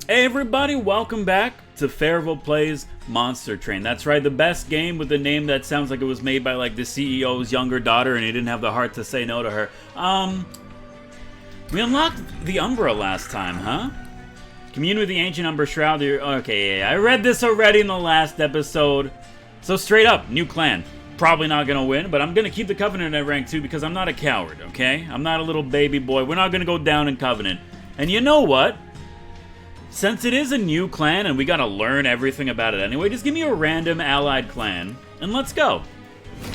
Hey everybody, welcome back to Fairville Plays Monster Train. That's right, the best game with a name that sounds like it was made by like the CEO's younger daughter and he didn't have the heart to say no to her. We unlocked the Umbra last time, huh? Commune with the ancient Umbra Shroud. Okay, yeah, I read this already in the last episode. So straight up, new clan. Probably not gonna win, but I'm gonna keep the Covenant at rank 2 because I'm not a coward, okay? I'm not a little baby boy. We're not gonna go down in Covenant. And you know what? Since it is a new clan and we gotta learn everything about it anyway, just give me a random allied clan and let's go.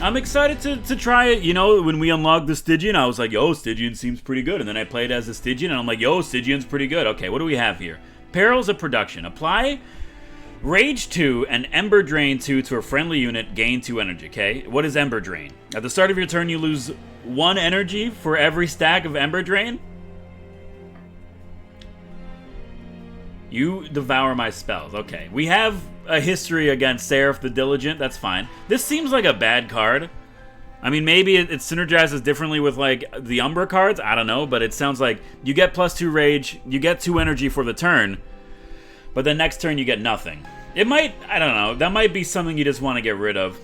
I'm excited to try it. You know, when we unlocked the Stygian, I was like, yo, Stygian seems pretty good. And then I played as the Stygian and I'm like, yo, Stygian's pretty good. Okay, what do we have here? Perils of Production. Apply Rage 2 and Ember Drain 2 to a friendly unit, gain 2 energy, okay? What is Ember Drain? At the start of your turn, you lose 1 energy for every stack of Ember Drain? You devour my spells. Okay. We have a history against Seraph the Diligent. That's fine. This seems like a bad card. I mean, maybe it synergizes differently with, like, the Umbra cards. I don't know, but it sounds like you get +2 rage, you get 2 energy for the turn, but the next turn you get nothing. It might, I don't know, that might be something you just want to get rid of.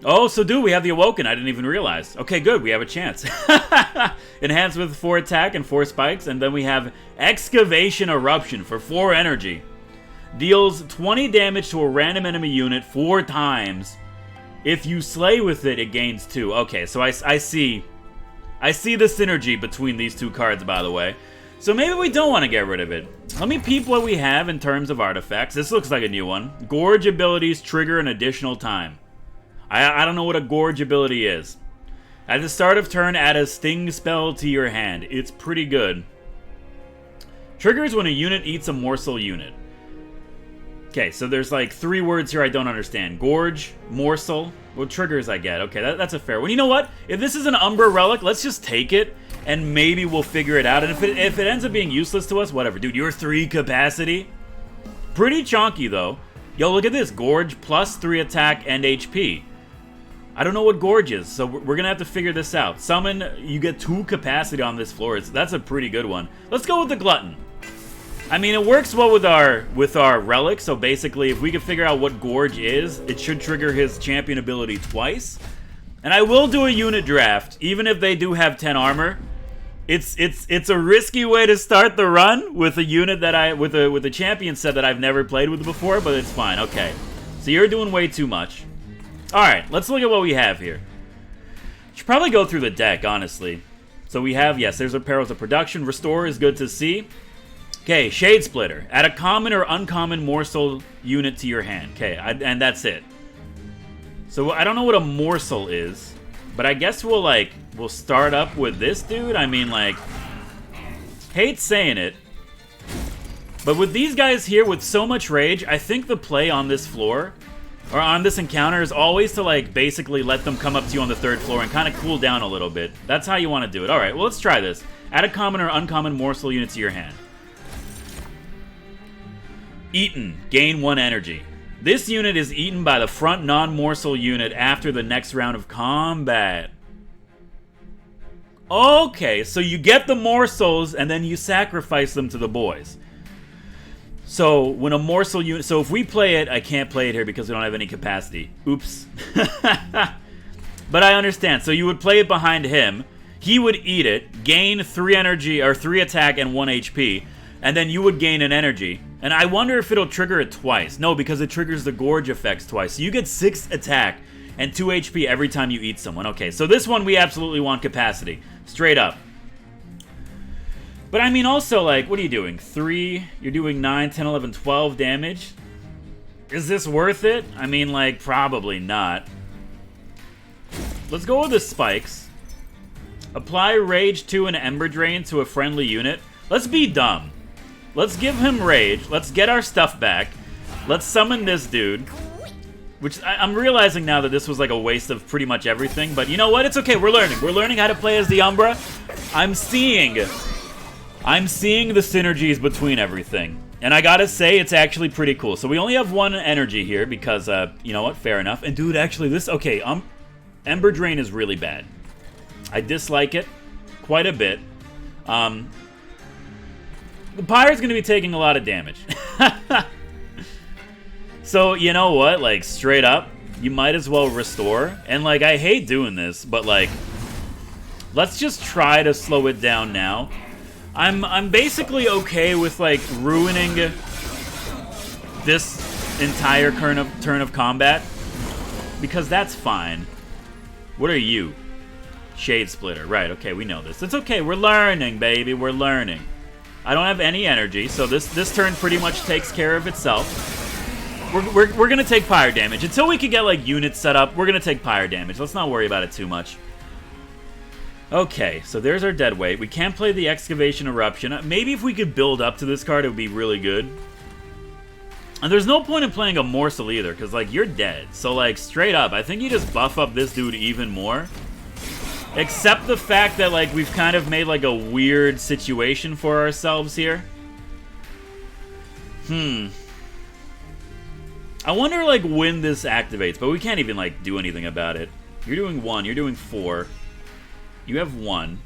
Oh, so do we have the Awoken? I didn't even realize. Okay, good, we have a chance. Enhanced with 4 attack and 4 spikes, and then we have Excavation Eruption for 4 energy. Deals 20 damage to a random enemy unit 4 times. If you slay with it, it gains 2. Okay, so I see the synergy between these two cards, by the way. So maybe we don't want to get rid of it. Let me peep what we have in terms of artifacts. This looks like a new one. Gorge abilities trigger an additional time. I don't know what a Gorge ability is. At the start of turn, add a Sting spell to your hand. It's pretty good. Triggers when a unit eats a morsel unit. Okay, so there's like 3 words here I don't understand. Gorge, morsel. What triggers I get? Okay, that's a fair one. You know what? If this is an Umbra relic, let's just take it, and maybe we'll figure it out. And if it ends up being useless to us, whatever. Dude, you're 3 capacity. Pretty chonky, though. Yo, look at this. Gorge plus 3 attack and HP. I don't know what Gorge is, so we're gonna have to figure this out. Summon, you get 2 capacity on this floor. That's a pretty good one. Let's go with the Glutton. I mean, it works well with our relic, so basically, if we can figure out what Gorge is, it should trigger his champion ability twice. And I will do a unit draft, even if they do have 10 armor. It's a risky way to start the run with a unit that with a champion set that I've never played with before, but it's fine. Okay, so you're doing way too much. Alright, let's look at what we have here. Should probably go through the deck, honestly. So we have, yes, there's a Perils of Production. Restore is good to see. Okay, Shade Splitter. Add a common or uncommon morsel unit to your hand. Okay, and that's it. So I don't know what a morsel is, but I guess we'll start up with this dude. I mean, like, hate saying it, but with these guys here with so much rage, I think the play on this floor or on this encounter is always to, like, basically let them come up to you on the 3rd floor and kind of cool down a little bit. That's how you want to do it. Alright, well, let's try this. Add a common or uncommon morsel unit to your hand. Eaten. Gain 1 energy. This unit is eaten by the front non-morsel unit after the next round of combat. Okay, so you get the morsels and then you sacrifice them to the boys. So, when a morsel unit... So, if we play it... I can't play it here because we don't have any capacity. Oops. But I understand. So, you would play it behind him. He would eat it, gain 3 energy, or 3 attack and 1 HP, and then you would gain an energy. And I wonder if it'll trigger it twice. No, because it triggers the Gorge effects twice. So, you get 6 attack and 2 HP every time you eat someone. Okay, so this one we absolutely want capacity. Straight up. But I mean also, like, what are you doing? 3, you're doing 9, 10, 11, 12 damage? Is this worth it? I mean, like, probably not. Let's go with the spikes. Apply Rage 2 and Ember Drain to a friendly unit. Let's be dumb. Let's give him Rage. Let's get our stuff back. Let's summon this dude. Which, I'm realizing now that this was like a waste of pretty much everything. But you know what? It's okay. We're learning. We're learning how to play as the Umbra. I'm seeing the synergies between everything. And I gotta say, it's actually pretty cool. So we only have 1 energy here because, you know what? Fair enough. And dude, actually this... Okay, Ember Drain is really bad. I dislike it quite a bit. Pyre's going to be taking a lot of damage. So, you know what? Like, straight up, you might as well restore. And, like, I hate doing this, but, like, let's just try to slow it down now. I'm basically okay with, like, ruining this entire turn of combat, because that's fine. What are you? Shade Splitter. Right, okay, we know this. It's okay, we're learning, baby, we're learning. I don't have any energy, so this turn pretty much takes care of itself. We're gonna take pyre damage. Until we can get, like, units set up, we're gonna take pyre damage. Let's not worry about it too much. Okay, so there's our dead weight. We can't play the Excavation Eruption. Maybe if we could build up to this card, it would be really good. And there's no point in playing a Morsel either, because, like, you're dead. So, like, straight up, I think you just buff up this dude even more. Except the fact that, like, we've kind of made, like, a weird situation for ourselves here. I wonder, like, when this activates, but we can't even, like, do anything about it. You're doing 1, you're doing 4. You have 1.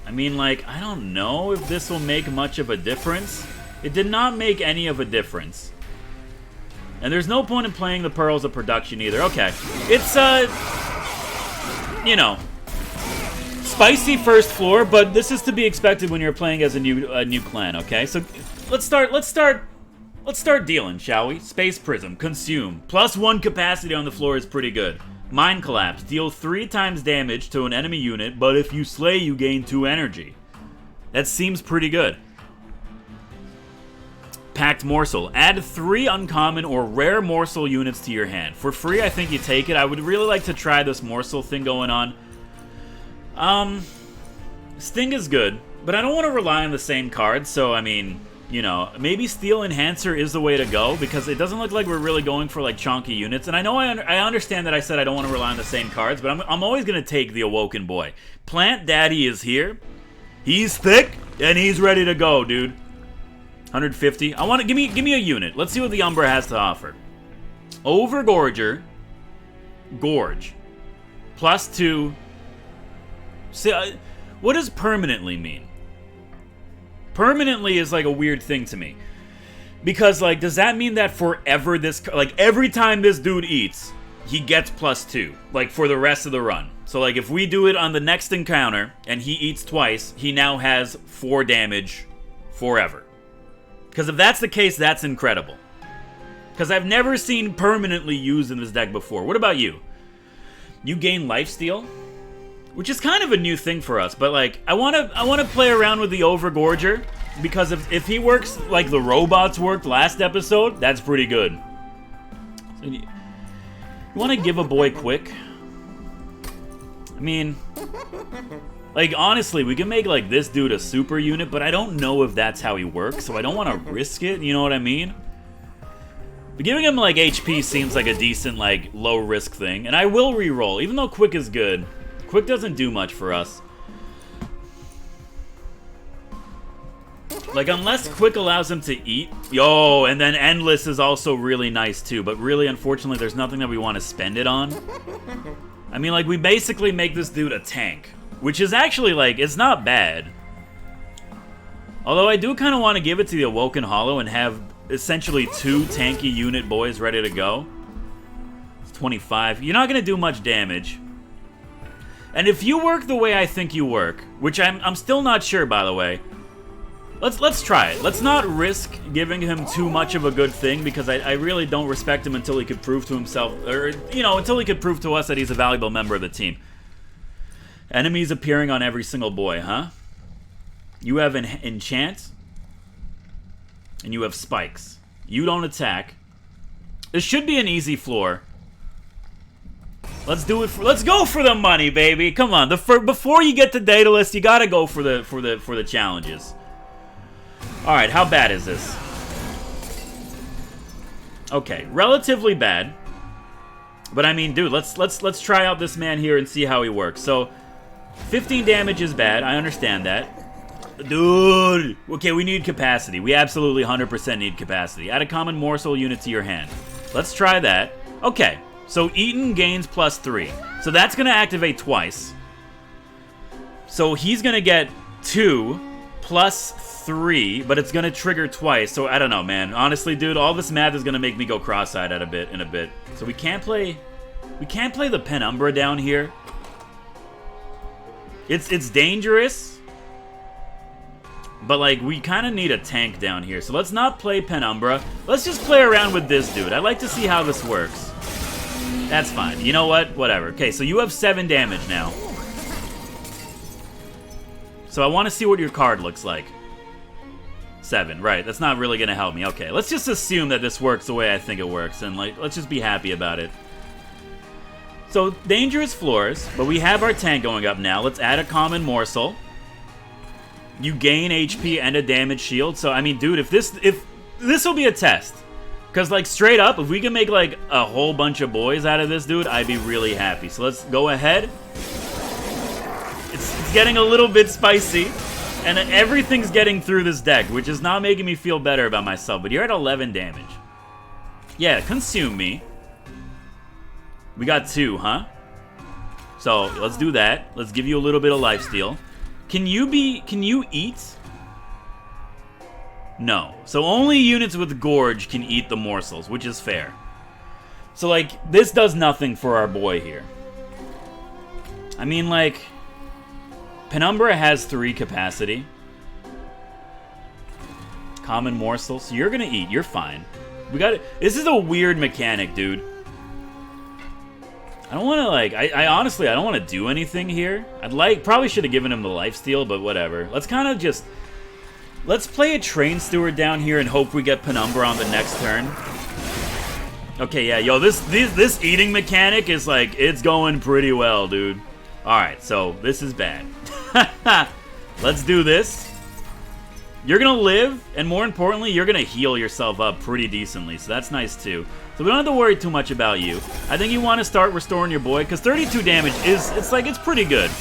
I mean, like, I don't know if this will make much of a difference. It did not make any of a difference. And there's no point in playing the Pearls of Production either. Okay. It's, you know, spicy first floor, but this is to be expected when you're playing as a new clan, okay? So, let's start dealing, shall we? Space Prism, consume. +1 capacity on the floor is pretty good. Mind Collapse, deal 3 times damage to an enemy unit, but if you slay, you gain 2 energy. That seems pretty good. Packed Morsel, add 3 uncommon or rare morsel units to your hand. For free, I think you take it. I would really like to try this morsel thing going on. Sting is good, but I don't want to rely on the same card, so I mean, you know, maybe Steel Enhancer is the way to go, because it doesn't look like we're really going for, like, chonky units. And I know I understand that I said I don't want to rely on the same cards, but I'm always going to take the Awoken Boy. Plant Daddy is here. He's thick, and he's ready to go, dude. 150. I want to give me a unit. Let's see what the Umbra has to offer. Overgorger. Gorge. +2. See, what does permanently mean? Permanently is, like, a weird thing to me. Because, like, does that mean that forever this... Like, every time this dude eats, he gets +2. Like, for the rest of the run. So, like, if we do it on the next encounter, and he eats twice, he now has 4 damage forever. Because if that's the case, that's incredible. Because I've never seen permanently used in this deck before. What about you? You gain lifesteal? Which is kind of a new thing for us, but, like, I want to play around with the Overgorger, because if he works like the robots worked last episode, that's pretty good. So you want to give a boy quick? I mean, like, honestly, we can make, like, this dude a super unit, but I don't know if that's how he works, so I don't want to risk it, you know what I mean? But giving him, like, HP seems like a decent, like, low-risk thing, and I will re-roll, even though Quick is good. Quick doesn't do much for us. Like, unless Quick allows him to eat. Yo, and then Endless is also really nice, too. But really, unfortunately, there's nothing that we want to spend it on. I mean, like, we basically make this dude a tank. Which is actually, like, it's not bad. Although I do kind of want to give it to the Awoken Hollow and have essentially 2 tanky unit boys ready to go. It's 25. You're not going to do much damage. And if you work the way I think you work, which I'm still not sure, by the way, let's try it. Let's not risk giving him too much of a good thing, because I really don't respect him until he could prove to himself, or, you know, until he could prove to us that he's a valuable member of the team. Enemies appearing on every single boy, huh? You have an enchant, and you have spikes. You don't attack. This should be an easy floor. Let's do it. Let's go for the money, baby. Come on. Before you get to Daedalus, you gotta go for the challenges. All right, how bad is this? Okay, relatively bad. But I mean, dude, let's try out this man here and see how he works. So, 15 damage is bad. I understand that. Dude! Okay, we need capacity. We absolutely 100% need capacity. Add a common morsel unit to your hand. Let's try that. Okay. So Eaton gains +3. So that's going to activate twice. So he's going to get 2 +3, but it's gonna trigger twice, so I don't know, man. Honestly, dude, all this math is gonna make me go cross-eyed in a bit. So we can't play the Penumbra down here. It's dangerous, but like we kind of need a tank down here. So let's not play Penumbra. Let's just play around with this dude. I'd like to see how this works. That's fine. You know what? Whatever. Okay, so you have 7 damage now. So I want to see what your card looks like. 7, right. That's not really going to help me. Okay, let's just assume that this works the way I think it works, and like let's just be happy about it. So, dangerous floors, but we have our tank going up now. Let's add a common morsel. You gain HP and a damage shield. So, I mean, dude, if this will be a test. Because, like, straight up, if we can make, like, a whole bunch of boys out of this dude, I'd be really happy. So, let's go ahead. It's getting a little bit spicy. And everything's getting through this deck, which is not making me feel better about myself. But you're at 11 damage. Yeah, consume me. We got 2, huh? So, let's do that. Let's give you a little bit of lifesteal. Can you eat? No. So only units with Gorge can eat the morsels, which is fair. So, like, this does nothing for our boy here. I mean, like, Penumbra has 3 capacity. Common morsel. So you're gonna eat. You're fine. We got it. This is a weird mechanic, dude. I don't want to, like, I honestly, I don't want to do anything here. Probably should have given him the lifesteal, but whatever. Let's kind of just, let's play a Train Steward down here and hope we get Penumbra on the next turn. Okay, yeah, yo, this eating mechanic is, like, it's going pretty well, dude. Alright, so this is bad. Let's do this. You're going to live, and more importantly, you're going to heal yourself up pretty decently, so that's nice too. So we don't have to worry too much about you. I think you want to start restoring your boy, because 32 damage it's pretty good.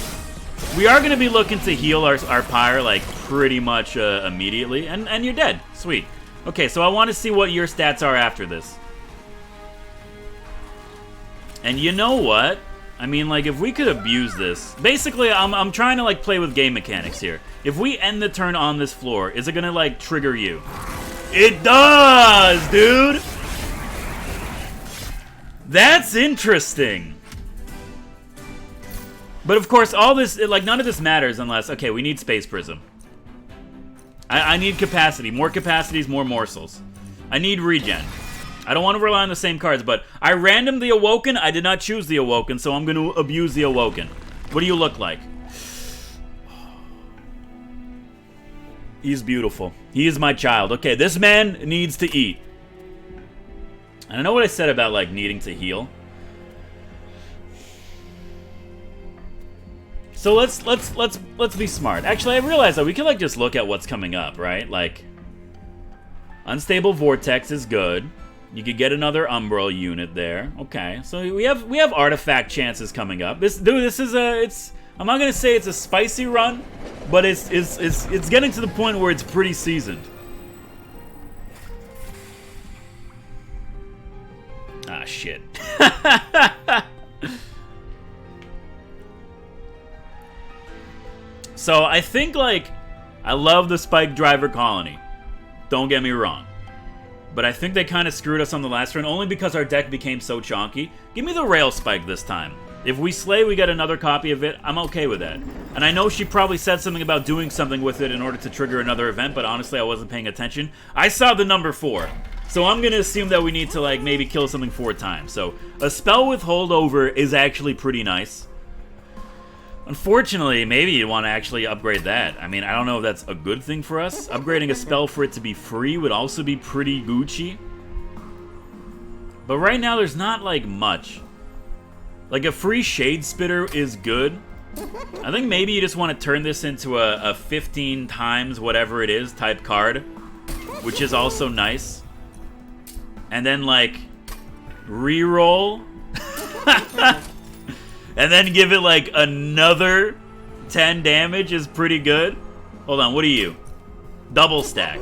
We are going to be looking to heal our pyre, like, pretty much immediately, and you're dead. Sweet. Okay, so I want to see what your stats are after this. And you know what? I mean, like, if we could abuse this... Basically, I'm trying to, like, play with game mechanics here. If we end the turn on this floor, is it going to, like, trigger you? It does, dude! That's interesting. But of course, all this, like, none of this matters unless, okay, we need Space Prism. I need capacity. More capacities, more morsels. I need regen. I don't want to rely on the same cards, but I randomed the Awoken. I did not choose the Awoken, so I'm going to abuse the Awoken. What do you look like? He's beautiful. He is my child. Okay, this man needs to eat. And I know what I said about, like, needing to heal. So let's be smart. Actually, I realized that we can, like, just look at what's coming up, right? Like, Unstable Vortex is good. You could get another Umbra unit there. Okay, so we have artifact chances coming up. This is a I'm not gonna say it's a spicy run, but it's getting to the point where it's pretty seasoned. Ah, shit. So I think, like, I love the Spike Driver Colony. Don't get me wrong. But I think they kind of screwed us on the last turn, only because our deck became so chonky. Give me the Rail Spike this time. If we slay, we get another copy of it. I'm okay with that. And I know she probably said something about doing something with it in order to trigger another event, but honestly, I wasn't paying attention. I saw the number 4. So I'm going to assume that we need to, like, maybe kill something 4 times. So a spell with holdover is actually pretty nice. Unfortunately, maybe you want to actually upgrade that. I mean, I don't know if that's a good thing for us. Upgrading a spell for it to be free would also be pretty Gucci. But right now, there's not, like, much. Like, a free Shade Spitter is good. I think maybe you just want to turn this into a 15 times whatever it is type card, which is also nice. And then, like, reroll. And then give it, like, another 10 damage is pretty good. Hold on, what are you? Double stack.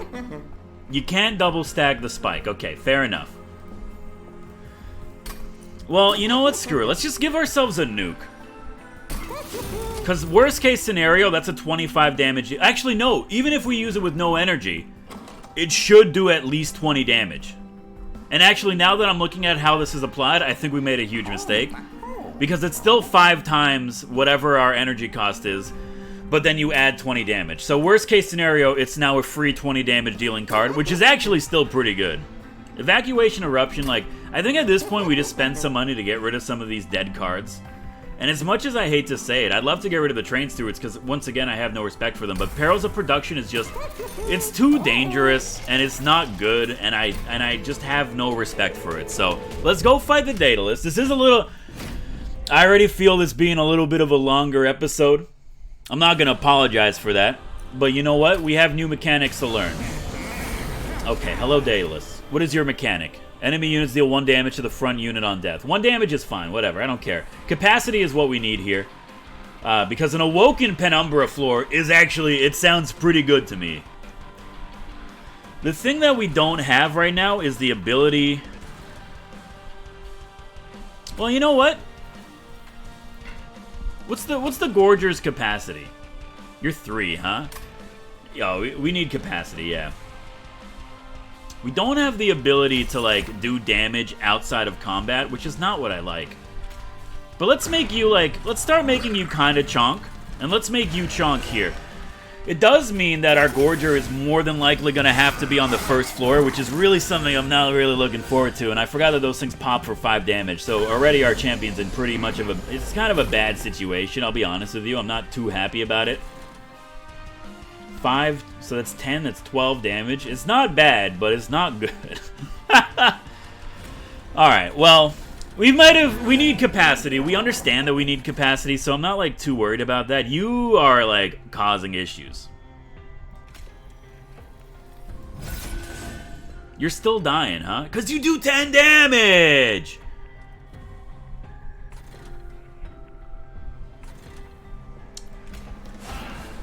You can't double stack the spike. Okay, fair enough. Well, you know what? Screw it. Let's just give ourselves a nuke. Because worst case scenario, that's a 25 damage. Actually, no. Even if we use it with no energy, it should do at least 20 damage. And actually, now that I'm looking at how this is applied, I think we made a huge mistake. Because it's still 5 times whatever our energy cost is, but then you add 20 damage. So worst case scenario, it's now a free 20 damage dealing card, which is actually still pretty good. Evacuation Eruption, like, I think at this point we just spend some money to get rid of some of these dead cards. And as much as I hate to say it, I'd love to get rid of the Train Stewards because, once again, I have no respect for them. But Perils of Production is just, it's too dangerous, and it's not good, and I just have no respect for it. So, let's go fight the Daedalus. This is a little, I already feel this being a little bit of a longer episode. I'm not going to apologize for that. But you know what? We have new mechanics to learn. Okay, hello Daedalus. What is your mechanic? Enemy units deal 1 damage to the front unit on death. 1 damage is fine, whatever, I don't care. Capacity is what we need here. Because an Awoken Penumbra floor is actually, it sounds pretty good to me. The thing that we don't have right now is the ability... Well, you know what? What's the Gorger's capacity? You're 3, huh? Yo, we need capacity, yeah. We don't have the ability to, like, do damage outside of combat, which is not what I like. But let's make you, like, let's start making you kind of chonk, and let's make you chonk here. It does mean that our Gorger is more than likely going to have to be on the first floor, which is really something I'm not really looking forward to, and I forgot that those things pop for 5 damage, so already our champion's in pretty much of a, it's kind of a bad situation, I'll be honest with you. I'm not too happy about it. 5, so that's 10, that's 12 damage. It's not bad, but it's not good. Alright, well, we need capacity. We understand that we need capacity, so I'm not, like, too worried about that. You are, like, causing issues. You're still dying, huh? Because you do 10 damage!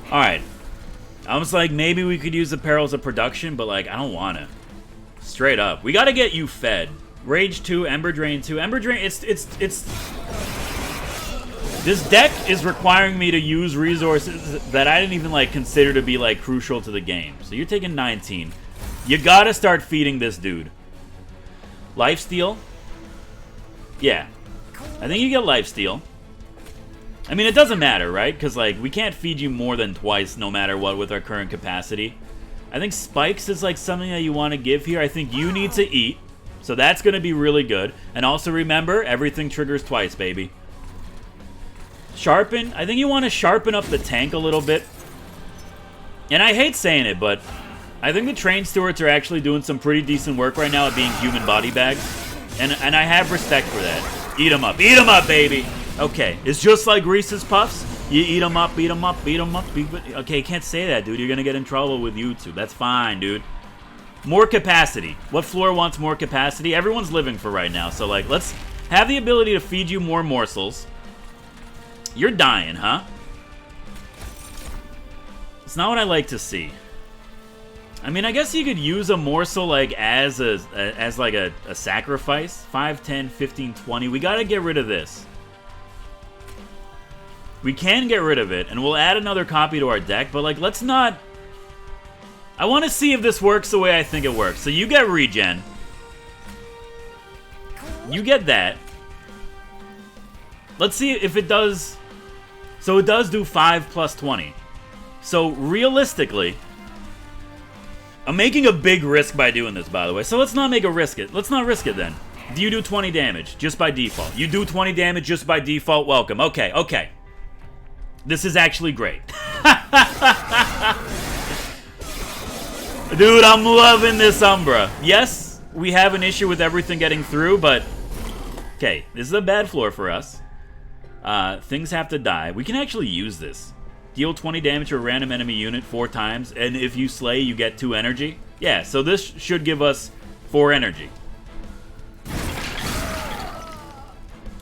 Alright. I was like, maybe we could use the Perils of Production, but, like, I don't want to. Straight up. We gotta get you fed. Rage 2, Ember Drain 2. Ember Drain, it's... This deck is requiring me to use resources that I didn't even, like, consider to be, like, crucial to the game. So you're taking 19. You gotta start feeding this dude. Lifesteal? Yeah. I think you get Lifesteal. I mean, it doesn't matter, right? Because, like, we can't feed you more than twice no matter what with our current capacity. I think Spikes is, like, something that you want to give here. I think you need to eat. So that's going to be really good. And also remember, everything triggers twice, baby. Sharpen. I think you want to sharpen up the tank a little bit. And I hate saying it, but I think the Train Stewards are actually doing some pretty decent work right now at being human body bags. And I have respect for that. Eat them up. Eat them up, baby! Okay, it's just like Reese's Puffs. You eat them up, beat them up, beat them up. Okay, you can't say that, dude. You're going to get in trouble with YouTube. That's fine, dude. More capacity. What floor wants more capacity? Everyone's living for right now. So, like, let's have the ability to feed you more morsels. You're dying, huh? It's not what I like to see. I mean, I guess you could use a morsel, like, as a sacrifice. 5, 10, 15, 20. We got to get rid of this. We can get rid of it, and we'll add another copy to our deck, but, like, let's not... I want to see if this works the way I think it works. So you get regen. You get that. Let's see if it does... So it does do 5 plus 20. So, realistically... I'm making a big risk by doing this, by the way. So let's not make a risk it. Let's not risk it, then. Do you do 20 damage just by default? You do 20 damage just by default? Welcome. Okay, okay. This is actually great. Dude, I'm loving this Umbra. Yes, we have an issue with everything getting through, but... Okay, this is a bad floor for us. Things have to die. We can actually use this. Deal 20 damage to a random enemy unit 4 times, and if you slay, you get 2 energy. Yeah, so this should give us 4 energy.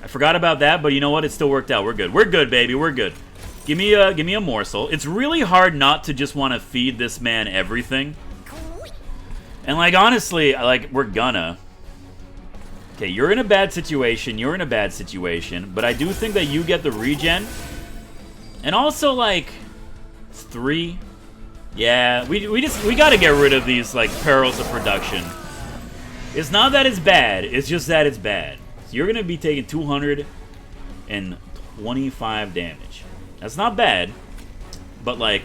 I forgot about that, but you know what? It still worked out. We're good. We're good, baby. We're good. Give me a morsel. It's really hard not to just want to feed this man everything. And, like, honestly, like, we're gonna. Okay, you're in a bad situation. You're in a bad situation. But I do think that you get the regen. And also, like, 3. Yeah, we gotta get rid of these, like, perils of production. It's not that it's bad, it's just that it's bad. So you're gonna be taking 225 damage. That's not bad, but, like,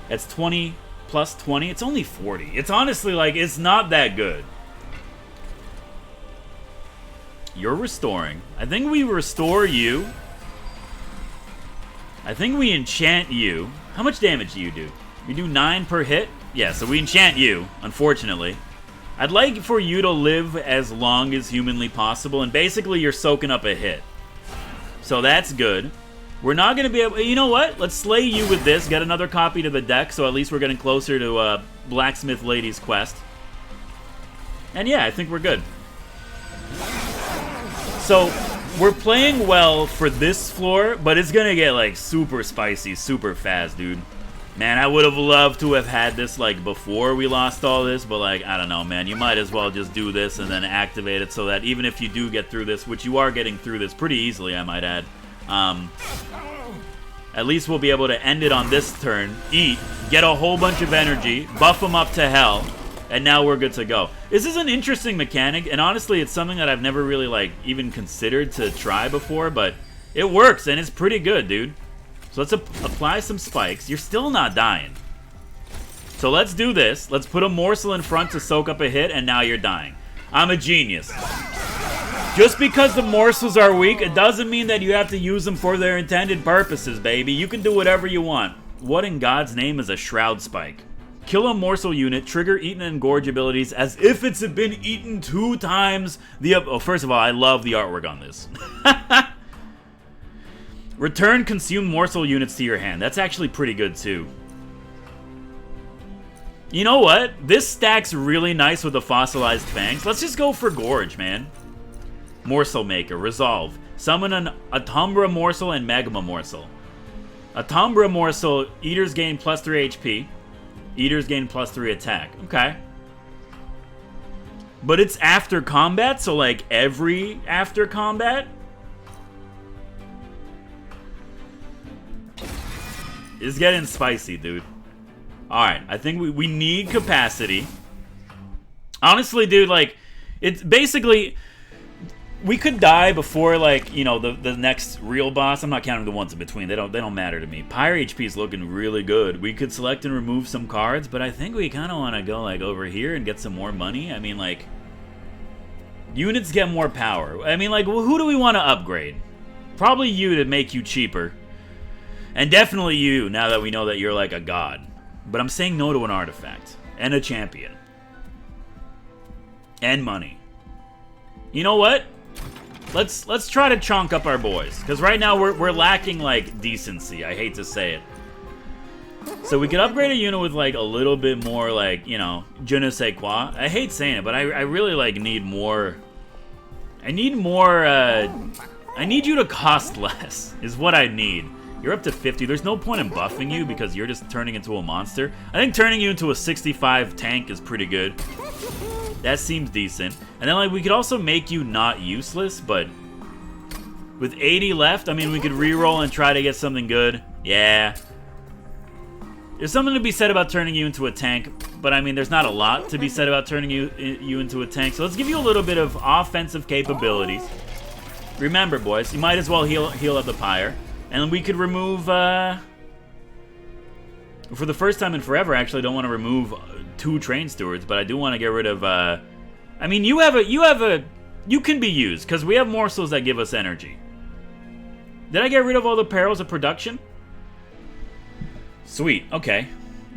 that's 20 plus 20. It's only 40. It's honestly, like, it's not that good. You're restoring. I think we restore you. I think we enchant you. How much damage do you do? You do 9 per hit? Yeah, so we enchant you, unfortunately. I'd like for you to live as long as humanly possible, and basically you're soaking up a hit. So that's good. We're not going to be able... You know what? Let's slay you with this, get another copy to the deck, so at least we're getting closer to Blacksmith Lady's quest. And yeah, I think we're good. So, we're playing well for this floor, but it's gonna get, like, super spicy, super fast, dude. Man, I would have loved to have had this, like, before we lost all this, but, like, I don't know, man. You might as well just do this and then activate it so that even if you do get through this, which you are getting through this pretty easily, I might add, at least we'll be able to end it on this turn, eat, get a whole bunch of energy, buff them up to hell, and now we're good to go. This is an interesting mechanic, and honestly, it's something that I've never really, like, even considered to try before, but it works, and it's pretty good, dude. So let's apply some spikes. You're still not dying. So let's do this. Let's put a morsel in front to soak up a hit, and now you're dying. I'm a genius. Just because the morsels are weak, it doesn't mean that you have to use them for their intended purposes, baby. You can do whatever you want. What in God's name is a Shroud Spike? Kill a morsel unit, trigger eaten and gorge abilities as if it's been eaten 2 times. Oh, first of all, I love the artwork on this. Return consumed morsel units to your hand. That's actually pretty good too. You know what? This stacks really nice with the fossilized fangs. Let's just go for gorge, man. Morsel Maker, resolve. Summon an Umbra morsel and magma morsel. Umbra morsel, eaters gain plus 3 HP. Eaters gain plus 3 attack. Okay. But it's after combat, so like every after combat? It's getting spicy, dude. Alright, I think we need capacity. Honestly, dude, like, it's basically... We could die before, like, you know, the next real boss. I'm not counting the ones in between. They don't matter to me. Pyre HP is looking really good. We could select and remove some cards, but I think we kind of want to go, like, over here and get some more money. I mean, like, units get more power. I mean, like, well, who do we want to upgrade? Probably you to make you cheaper. And definitely you, now that we know that you're, like, a god. But I'm saying no to an artifact. And a champion. And money. You know what? Let's try to chunk up our boys, because right now we're lacking, like, decency. I hate to say it. So we could upgrade a unit with, like, a little bit more, like, you know, je ne sais quoi. I hate saying it, but I really, like, need more. I need more. I need you to cost less is what I need. You're up to 50. There's no point in buffing you because you're just turning into a monster. I think turning you into a 65 tank is pretty good. That seems decent. And then, like, we could also make you not useless, but with 80 left, I mean, we could reroll and try to get something good. Yeah. There's something to be said about turning you into a tank, but I mean, there's not a lot to be said about turning you into a tank. So let's give you a little bit of offensive capabilities. Remember, boys, you might as well heal up the pyre. And we could remove, for the first time in forever, actually, I don't want to remove 2 train stewards, but I do want to get rid of, I mean, you can be used, because we have morsels that give us energy. Did I get rid of all the perils of production? Sweet, okay.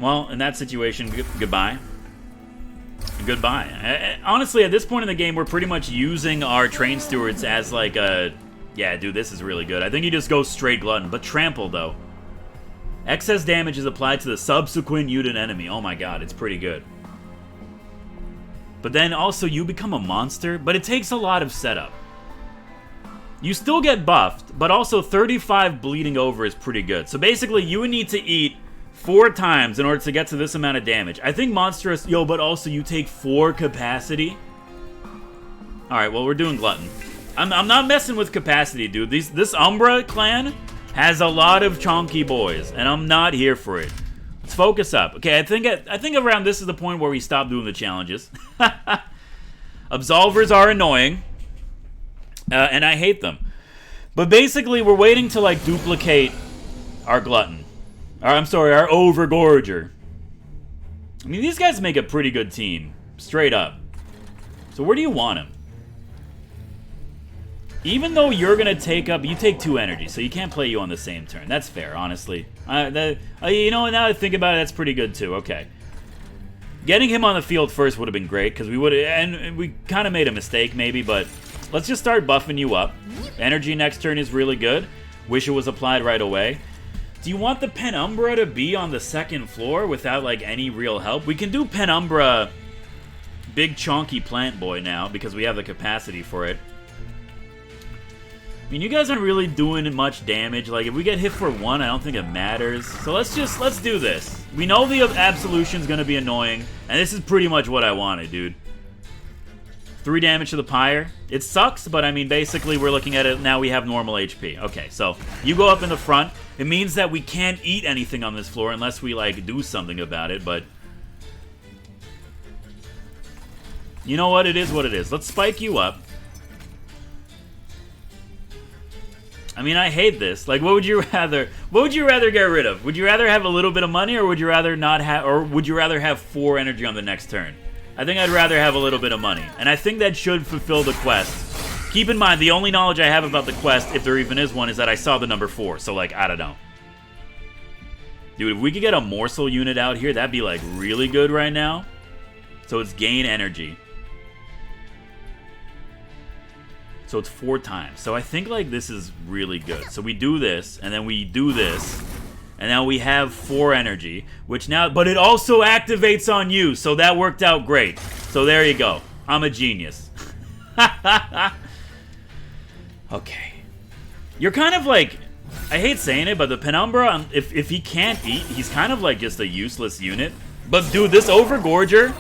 Well, in that situation, goodbye. Goodbye. Honestly, at this point in the game, we're pretty much using our train stewards as, like, a... Yeah, dude, this is really good. I think he just goes straight glutton, but trample, though. Excess damage is applied to the subsequent unit enemy. Oh my god, it's pretty good. But then also you become a monster, but it takes a lot of setup. You still get buffed, but also 35 bleeding over is pretty good. So basically, you would need to eat 4 times in order to get to this amount of damage. I think monstrous... Yo, but also you take 4 capacity. Alright, well, we're doing glutton. I'm not messing with capacity, dude. This Umbra clan has a lot of chonky boys, and I'm not here for it. Let's focus up. Okay, I think around this is the point where we stop doing the challenges. Absolvers are annoying, and I hate them. But basically, we're waiting to, like, duplicate our glutton. Our overgorger. I mean, these guys make a pretty good team. Straight up. So where do you want him? Even though you're going to take up... You take 2 energy, so you can't play you on the same turn. That's fair, honestly. You know, now that I think about it, that's pretty good, too. Okay. Getting him on the field first would have been great, because we would have... And we kind of made a mistake, maybe, but... Let's just start buffing you up. Energy next turn is really good. Wish it was applied right away. Do you want the Penumbra to be on the 2nd floor without, like, any real help? We can do Penumbra big chonky plant boy now because we have the capacity for it. I mean, you guys aren't really doing much damage. Like, if we get hit for 1, I don't think it matters. So let's do this. We know the Absolution's going to be annoying, and this is pretty much what I wanted, dude. 3 damage to the pyre. It sucks, but I mean, basically, we're looking at it now. We have normal HP. Okay, so you go up in the front. It means that we can't eat anything on this floor unless we, like, do something about it, but... You know what? It is what it is. Let's spike you up. I mean, I hate this. Like, what would you rather get rid of? Would you rather have a little bit of money, or would you rather not have, or would you rather have 4 energy on the next turn? I think I'd rather have a little bit of money, and I think that should fulfill the quest. Keep in mind, the only knowledge I have about the quest, if there even is one, is that I saw the number 4, so, like, I don't know. Dude, if we could get a morsel unit out here, that'd be, like, really good right now. So it's gain energy. So it's 4 times. So I think, like, this is really good. So we do this, and then we do this, and now we have 4 energy, which now... But it also activates on you, so that worked out great. So there you go. I'm a genius. Okay. You're kind of like... I hate saying it, but the Penumbra, if he can't eat, he's kind of like just a useless unit. But dude, this Overgorger,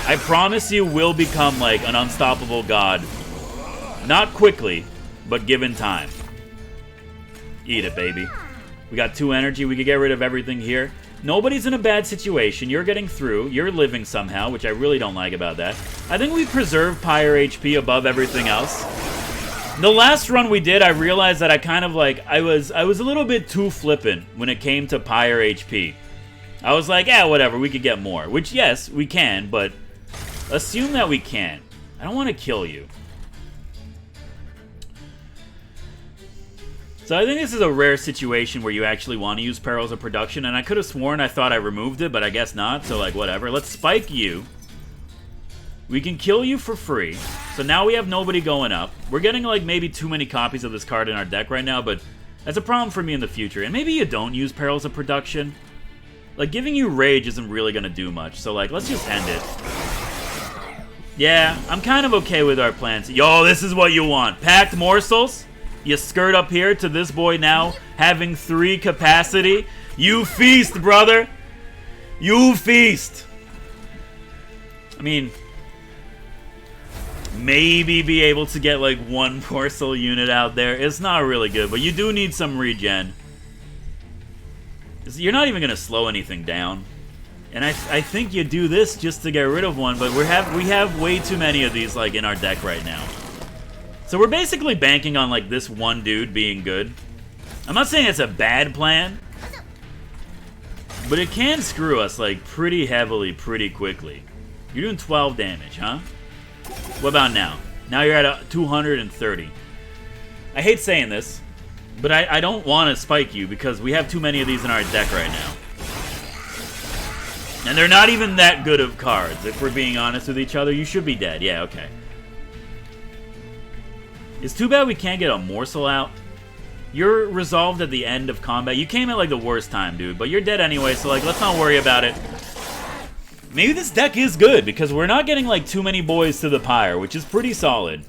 I promise you, will become like an unstoppable god. Not quickly, but given time. Eat it, baby. We got 2 energy. We could get rid of everything here. Nobody's in a bad situation. You're getting through. You're living somehow, which I really don't like about that. I think we preserve pyre HP above everything else. The last run we did, I realized that I kind of like... I was a little bit too flippant when it came to pyre HP. I was like, yeah, whatever. We could get more. Which, yes, we can, but assume that we can. I don't want to kill you. So I think this is a rare situation where you actually want to use Perils of Production, and I could have sworn I thought I removed it, but I guess not, so like whatever. Let's spike you. We can kill you for free. So now we have nobody going up. We're getting like maybe too many copies of this card in our deck right now, but that's a problem for me in the future. And maybe you don't use Perils of Production. Like giving you Rage isn't really going to do much, so like let's just end it. Yeah, I'm kind of okay with our plans. Yo, this is what you want. Packed morsels. You skirt up here to this boy now, having 3 capacity. You feast, brother! You feast! I mean, maybe be able to get like 1 morsel unit out there. It's not really good, but you do need some regen. You're not even going to slow anything down. And I think you do this just to get rid of one, but we have way too many of these like in our deck right now. So we're basically banking on, like, this one dude being good. I'm not saying it's a bad plan, but it can screw us, like, pretty heavily, pretty quickly. You're doing 12 damage, huh? What about now? Now you're at 230. I hate saying this, but I don't want to spike you because we have too many of these in our deck right now. And they're not even that good of cards. If we're being honest with each other, you should be dead. Yeah, okay. It's too bad we can't get a morsel out. You're resolved at the end of combat. You came at like the worst time, dude, but you're dead anyway, so like let's not worry about it. Maybe this deck is good because we're not getting like too many boys to the pyre, which is pretty solid.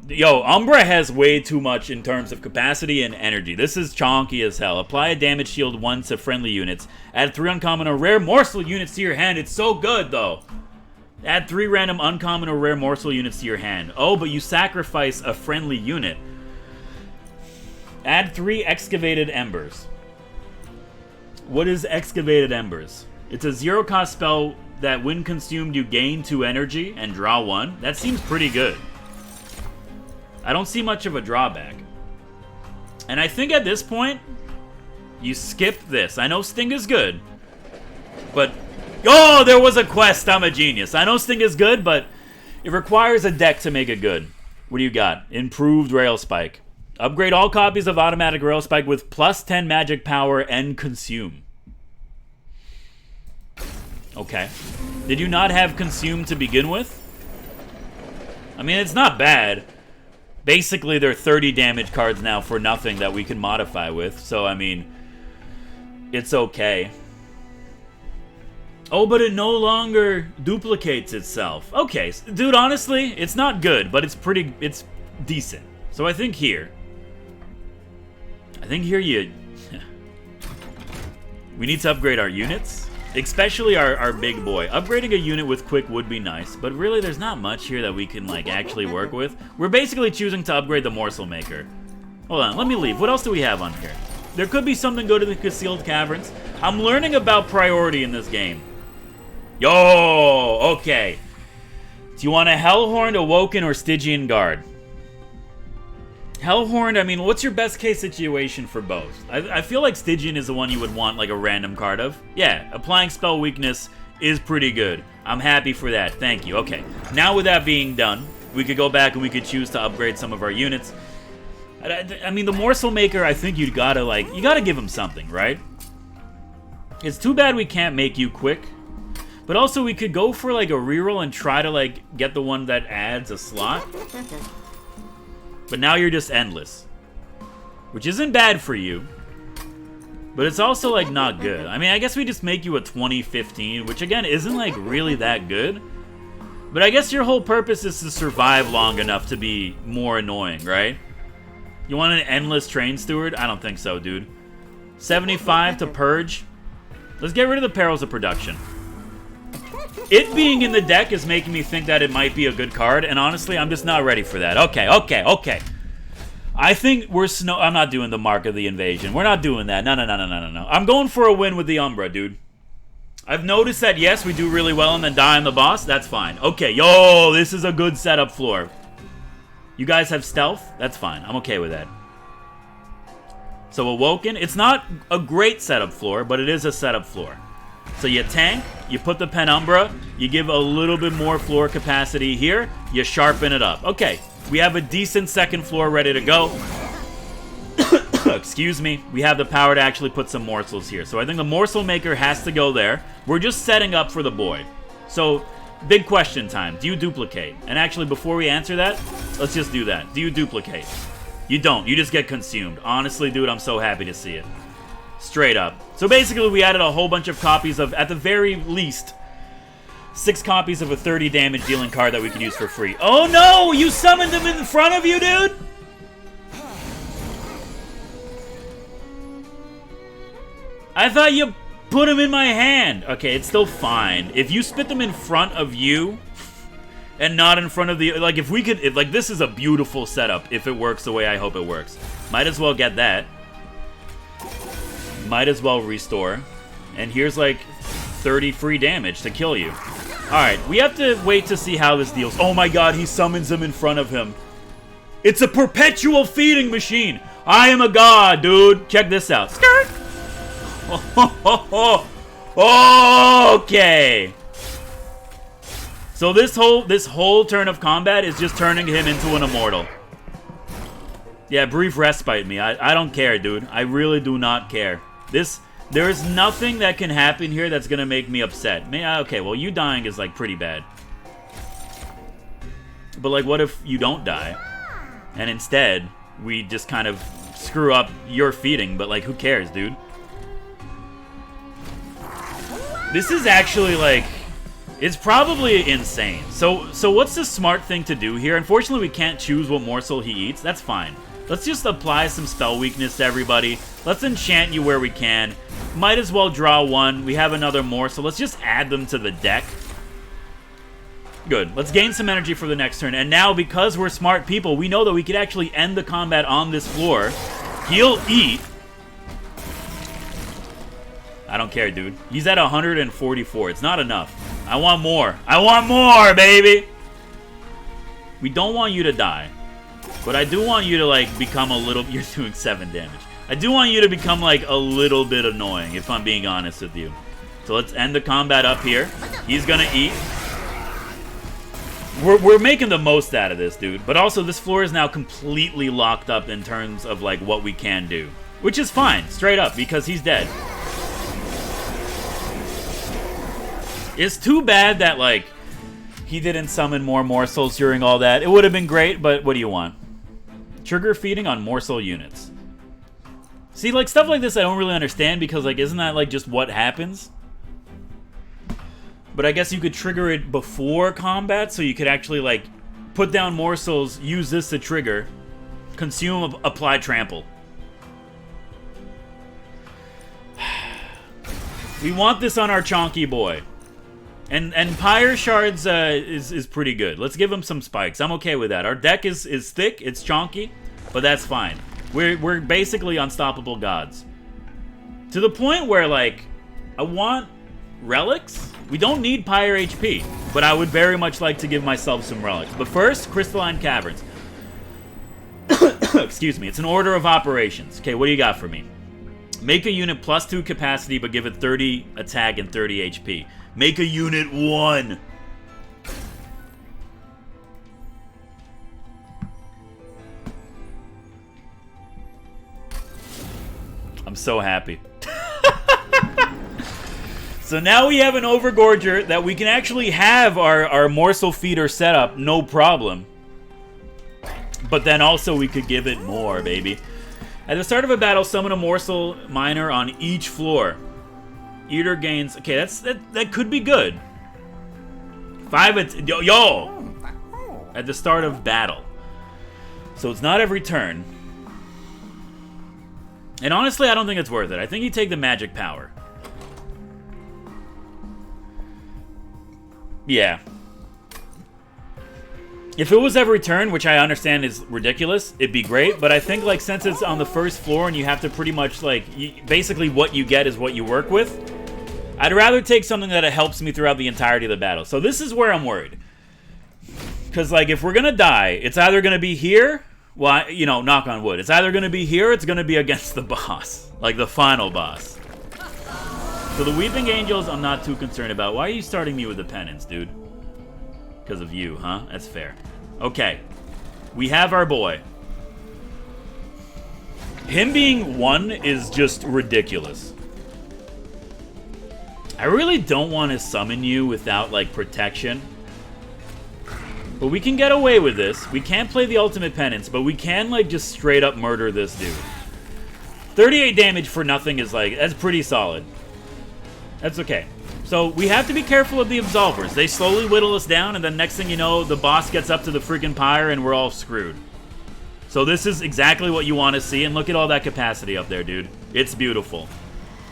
Yo, Umbra has way too much in terms of capacity and energy. This is chonky as hell. Apply a damage shield 1 to friendly units. Add 3 uncommon or rare morsel units to your hand. It's so good though. Add 3 random uncommon or rare morsel units to your hand. Oh, but you sacrifice a friendly unit. Add 3 excavated embers. What is excavated embers? It's a 0-cost spell that when consumed you gain 2 energy and draw 1. That seems pretty good. I don't see much of a drawback. And I think at this point, you skip this. I know Sting is good, but... Oh, there was a quest. I'm a genius. I know Sting is good, but it requires a deck to make it good. What do you got? Improved Rail Spike. Upgrade all copies of automatic Rail Spike with plus 10 magic power and consume. Okay. Did you not have consume to begin with? I mean, it's not bad. Basically, they're 30 damage cards now for nothing that we can modify with. So, I mean, it's okay. Oh, but it no longer duplicates itself. Okay, dude, honestly, it's not good, but it's decent. So I think here you... We need to upgrade our units. Especially our big boy. Upgrading a unit with quick would be nice, but really there's not much here that we can like actually work with. We're basically choosing to upgrade the Morsel Maker. Hold on, let me leave. What else do we have on here? There could be something good in the Concealed Caverns. I'm learning about priority in this game. Yo, okay. Do you want a Hellhorned, Awoken, or Stygian Guard? Hellhorned, I mean, what's your best case situation for both? I feel like Stygian is the one you would want like a random card of. Yeah, applying spell weakness is pretty good. I'm happy for that. Thank you. Okay, now with that being done, we could go back and we could choose to upgrade some of our units. I mean, the Morsel Maker, I think you gotta give him something, right? It's too bad we can't make you quick. But also we could go for like a reroll and try to like get the one that adds a slot. But now you're just endless. Which isn't bad for you. But it's also, like, not good. I mean, I guess we just make you a 2015, which, again, isn't, like, really that good. But I guess your whole purpose is to survive long enough to be more annoying, right? You want an endless Train Steward? I don't think so, dude. 75 to Purge. Let's get rid of the Perils of Production. It being in the deck is making me think that it might be a good card, and honestly, I'm just not ready for that. Okay. I think I'm not doing the Mark of the Invasion. We're not doing that. No. I'm going for a win with the Umbra, dude. I've noticed that, yes, we do really well and then die on the boss. That's fine. Okay, yo, this is a good setup floor. You guys have stealth? That's fine. I'm okay with that. So Awoken, it's not a great setup floor, but it is a setup floor. So you tank, you put the Penumbra, you give a little bit more floor capacity here, you sharpen it up. Okay, we have a decent second floor ready to go. Excuse me. We have the power to actually put some morsels here. So I think the Morsel Maker has to go there. We're just setting up for the boy. So, big question time. Do you duplicate? And actually, before we answer that, let's just do that. Do you duplicate? You don't. You just get consumed. Honestly, dude, I'm so happy to see it. Straight up. So basically, we added a whole bunch of copies of, at the very least, 6 copies of a 30 damage dealing card that we can use for free. Oh no! You summoned him in front of you, dude? I thought you put him in my hand. Okay, it's still fine. If you spit them in front of you and not in front of the... Like, if we could... like, this is a beautiful setup if it works the way I hope it works. Might as well get that. Might as well restore. And here's, like, 30 free damage to kill you. Alright, we have to wait to see how this deals. Oh my god, he summons him in front of him. It's a perpetual feeding machine. I am a god, dude. Check this out. Skirt! Okay. So this whole turn of combat is just turning him into an immortal. Yeah, brief respite me. I don't care, dude. I really do not care. There is nothing that can happen here that's gonna make me upset. Okay, well, you dying is like pretty bad. But like, what if you don't die, and instead we just kind of screw up your feeding? But like, who cares, dude? This is actually, like, it's probably insane. So what's the smart thing to do here? Unfortunately, we can't choose what morsel he eats. That's fine. Let's just apply some spell weakness to everybody. Let's enchant you where we can. Might as well draw one. We have another morsel. Let's just add them to the deck. Good. Let's gain some energy for the next turn. And now, because we're smart people, we know that we could actually end the combat on this floor. He'll eat. I don't care, dude. He's at 144. It's not enough. I want more. I want more, baby! We don't want you to die. But I do want you to, like, become a little... You're doing 7 damage. I do want you to become, like, a little bit annoying, if I'm being honest with you. So let's end the combat up here. He's gonna eat. We're making the most out of this, dude. But also, this floor is now completely locked up in terms of, like, what we can do. Which is fine, straight up, because he's dead. It's too bad that, like, he didn't summon more morsels during all that. It would have been great, but what do you want? Trigger feeding on morsel units. See, like, stuff like this I don't really understand because, like, isn't that, like, just what happens? But I guess you could trigger it before combat, so you could actually, like, put down morsels, use this to trigger, consume, apply trample. We want this on our chonky boy. And pyre shards is pretty good. Let's give him some spikes. I'm okay with that. Our deck is thick, it's chonky, but that's fine. We're basically unstoppable gods. To the point where, like, I want relics. We don't need pyre HP, but I would very much like to give myself some relics. But first, crystalline caverns. Excuse me. It's an order of operations. Okay, what do you got for me? Make a unit +2 capacity, but give it 30 attack and 30 HP. Make a unit 1. I'm so happy. So now we have an Overgorger that we can actually have our morsel feeder set up, no problem. But then also we could give it more, baby. At the start of a battle, summon a morsel miner on each floor. Eater gains... Okay, that could be good. 5... Yo! At the start of battle. So it's not every turn. And honestly, I don't think it's worth it. I think you take the magic power. Yeah. If it was every turn, which I understand is ridiculous, it'd be great. But I think, like, since it's on the first floor and you have to pretty much, like... basically what you get is what you work with. I'd rather take something that helps me throughout the entirety of the battle. So this is where I'm worried. Because, like, if we're going to die, it's either going to be here... Well, you know, knock on wood. It's either going to be here or it's going to be against the boss. Like, the final boss. So the Weeping Angels, I'm not too concerned about. Why are you starting me with the penance, dude? Because of you, huh? That's fair. Okay. We have our boy. Him being 1 is just ridiculous. I really don't want to summon you without, like, protection. But we can get away with this. We can't play the ultimate penance, but we can, like, just straight up murder this dude. 38 damage for nothing is, like, that's pretty solid. That's okay. So we have to be careful of the absolvers. They slowly whittle us down, and then next thing you know, the boss gets up to the freaking pyre, and we're all screwed. So this is exactly what you want to see, and look at all that capacity up there, dude. It's beautiful.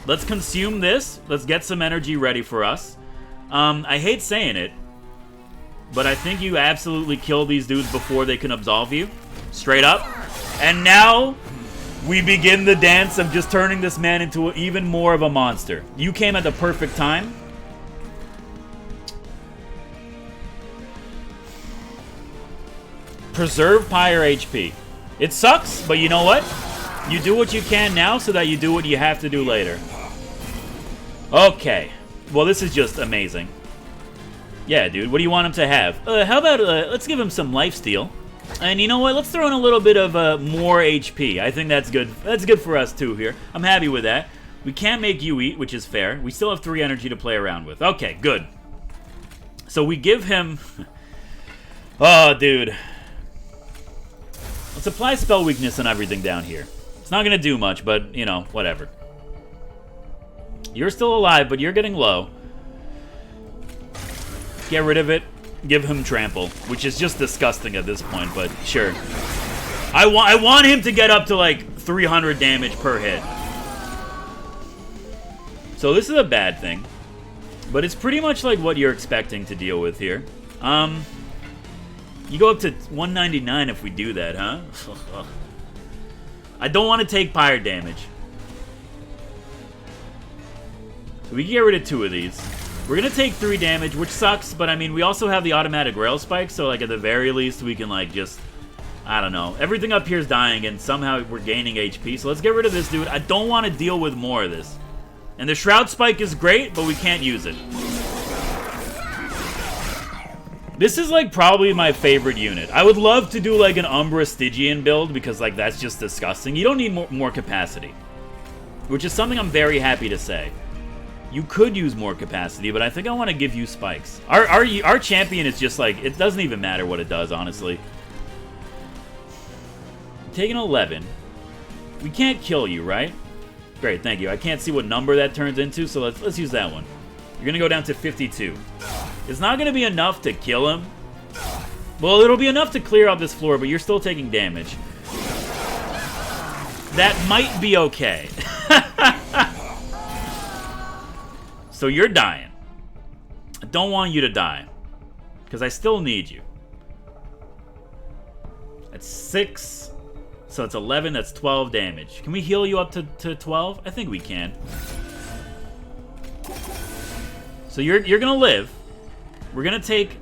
Let's consume this. Let's get some energy ready for us. I hate saying it, but I think you absolutely kill these dudes before they can absolve you. Straight up. And now... we begin the dance of just turning this man into even more of a monster. You came at the perfect time. Preserve pyre HP. It sucks, but you know what? You do what you can now so that you do what you have to do later. Okay. Well, this is just amazing. Yeah, dude. What do you want him to have? How about, let's give him some lifesteal. And you know what? Let's throw in a little bit of more HP. I think that's good. That's good for us, too, here. I'm happy with that. We can't make you eat, which is fair. We still have 3 energy to play around with. Okay, good. So we give him... oh, dude. Let's apply spell weakness and everything down here. It's not going to do much, but, you know, whatever. You're still alive, but you're getting low. Get rid of it. Give him trample, which is just disgusting at this point, but sure. I want him to get up to like 300 damage per hit. So this is a bad thing, but it's pretty much like what you're expecting to deal with here. You go up to 199 if we do that, huh? I don't want to take pyre damage. So we can get rid of 2 of these. We're going to take 3 damage, which sucks, but I mean, we also have the automatic rail spike, so like at the very least, we can like just, I don't know. Everything up here is dying, and somehow we're gaining HP, so let's get rid of this dude. I don't want to deal with more of this. And the Shroud Spike is great, but we can't use it. This is like probably my favorite unit. I would love to do like an Umbra Stygian build, because like that's just disgusting. You don't need more capacity, which is something I'm very happy to say. You could use more capacity, but I think I want to give you spikes. Our champion is just like, it doesn't even matter what it does, honestly. Taking 11. We can't kill you, right? Great, thank you. I can't see what number that turns into, so let's use that one. You're going to go down to 52. It's not going to be enough to kill him. Well, it'll be enough to clear out this floor, but you're still taking damage. That might be okay. So you're dying. I don't want you to die, because I still need you. That's 6. So it's 11, that's 12 damage. Can we heal you up to 12? I think we can. So you're gonna live. We're gonna take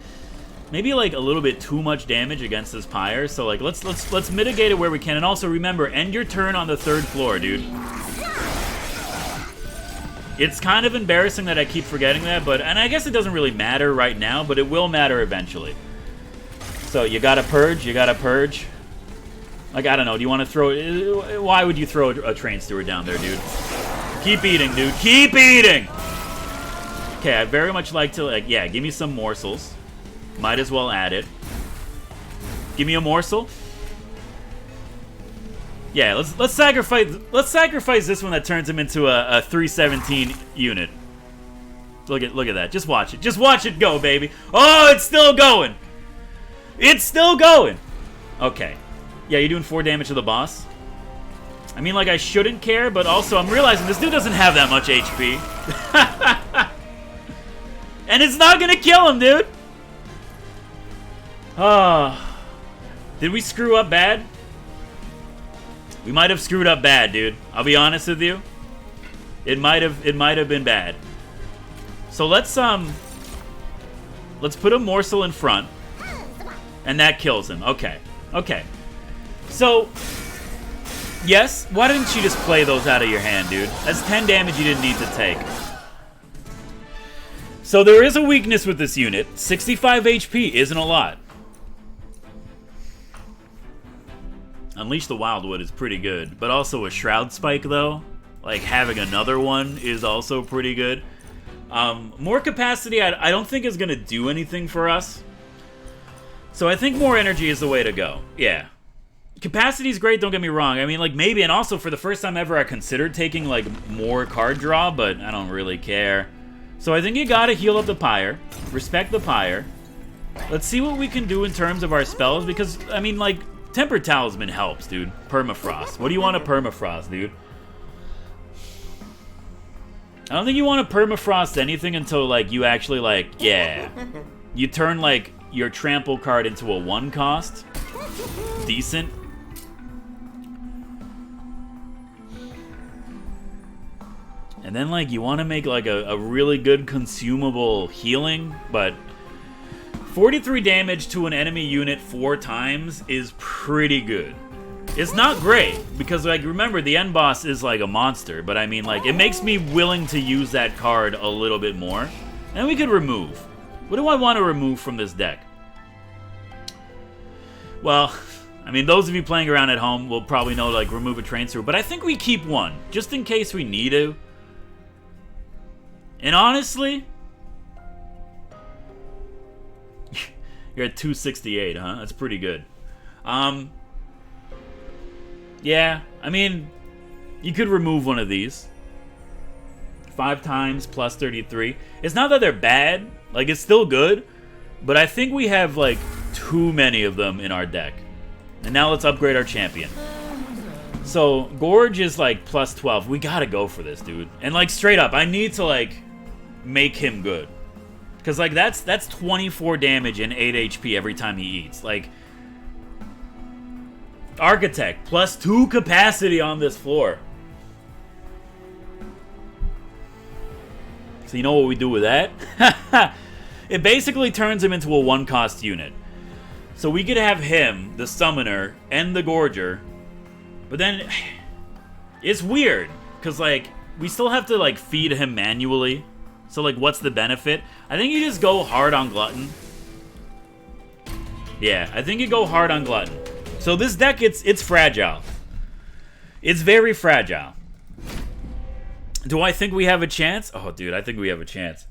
maybe like a little bit too much damage against this pyre. So like let's mitigate it where we can. And also remember, end your turn on the 3rd floor, dude. It's kind of embarrassing that I keep forgetting that, and I guess it doesn't really matter right now, but it will matter eventually. So you gotta purge, Like, I don't know, do you want to throw... Why would you throw a train steward down there, dude? Keep eating, dude. Keep eating! Okay, I'd very much like to, like, yeah, give me some morsels. Might as well add it. Give me a morsel. Yeah, let's sacrifice this one that turns him into a 317 unit. Look at that. Just watch it. Just watch it go, baby. Oh, it's still going. It's still going. Okay. Yeah, you're doing 4 damage to the boss. I mean, like, I shouldn't care, but also I'm realizing this dude doesn't have that much HP. And it's not gonna kill him, dude. Did we screw up bad? We might have screwed up bad, dude. I'll be honest with you. It might have been bad. So let's put a morsel in front. And that kills him. Okay. Okay. So, yes, why didn't you just play those out of your hand, dude? That's 10 damage you didn't need to take. So there is a weakness with this unit. 65 HP isn't a lot. Unleash the Wildwood is pretty good, but also a Shroud Spike, though. Like, having another one is also pretty good. More capacity, I don't think is going to do anything for us. So I think more energy is the way to go. Yeah. Capacity is great, don't get me wrong. I mean, like, maybe, and also for the first time ever, I considered taking, like, more card draw, but I don't really care. So I think you gotta heal up the pyre. Respect the pyre. Let's see what we can do in terms of our spells, because, I mean, like, Tempered Talisman helps, dude. Permafrost. What do you want to permafrost, dude? I don't think you want to permafrost anything until, like, you actually, like, yeah. You turn, like, your trample card into a 1 cost. Decent. And then, like, you want to make, like, a really good consumable healing, but 43 damage to an enemy unit 4 times is pretty good. It's not great, because, like, remember, the end boss is, like, a monster, but I mean, like, it makes me willing to use that card a little bit more. And we could remove. What do I want to remove from this deck? Well, I mean, those of you playing around at home will probably know to, like, remove a train steward, but I think we keep one, just in case we need to. And honestly, you're at 268, huh? That's pretty good. Yeah, I mean, you could remove one of these. 5 times plus 33. It's not that they're bad. Like, it's still good. But I think we have, like, too many of them in our deck. And now let's upgrade our champion. So, Gorge is, like, plus 12. We gotta go for this, dude. And, like, straight up, I need to, like, make him good. Because, like, that's 24 damage and 8 HP every time he eats. Like, Architect, +2 capacity on this floor. So you know what we do with that? It basically turns him into a 1-cost unit. So we could have him, the Summoner, and the Gorger. But then, it's weird. Because, like, we still have to, like, feed him manually. So, like, what's the benefit? I think you just go hard on Glutton. Yeah, I think you go hard on Glutton. So this deck, it's fragile. It's very fragile. Do I think we have a chance? Oh, dude, I think we have a chance.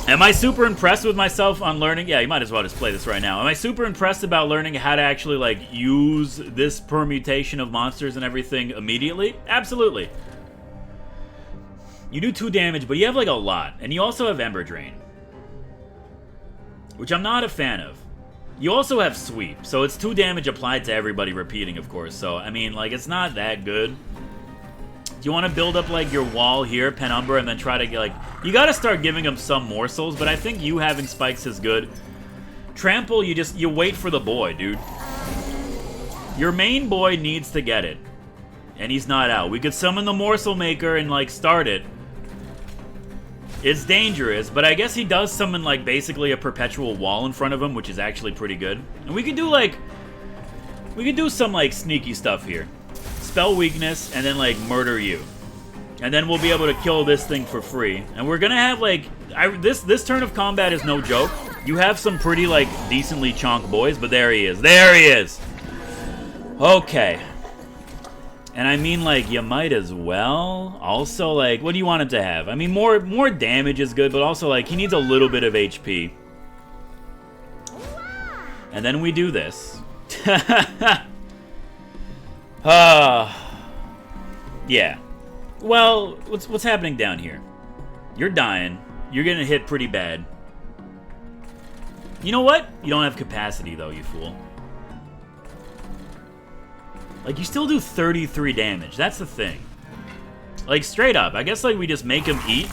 Am I super impressed with myself on learning? Yeah, you might as well just play this right now. Am I super impressed about learning how to actually, like, use this permutation of monsters and everything immediately? Absolutely. You do 2 damage, but you have, like, a lot. And you also have Ember Drain, which I'm not a fan of. You also have Sweep, so it's 2 damage applied to everybody repeating, of course. So, I mean, like, it's not that good. Do you want to build up, like, your wall here, Penumbra, and then try to get, like... You gotta start giving him some morsels, but I think you having spikes is good. Trample, you wait for the boy, dude. Your main boy needs to get it. And he's not out. We could summon the Morsel Maker and, like, start it. It's dangerous, but I guess he does summon, like, basically a perpetual wall in front of him, which is actually pretty good. And we could do, like... We could do some, like, sneaky stuff here. Spell weakness, and then, like, murder you. And then we'll be able to kill this thing for free. And we're gonna have, like... This turn of combat is no joke. You have some pretty, like, decently chonk boys, but there he is. There he is! Okay. And I mean, like, you might as well. Also, like, what do you want him to have? I mean, more damage is good, but also, like, he needs a little bit of HP. And then we do this. Yeah. Well, what's happening down here? You're dying. You're getting hit pretty bad. You know what? You don't have capacity, though, you fool. Like, you still do 33 damage. That's the thing. Like, straight up. I guess, like, we just make him eat.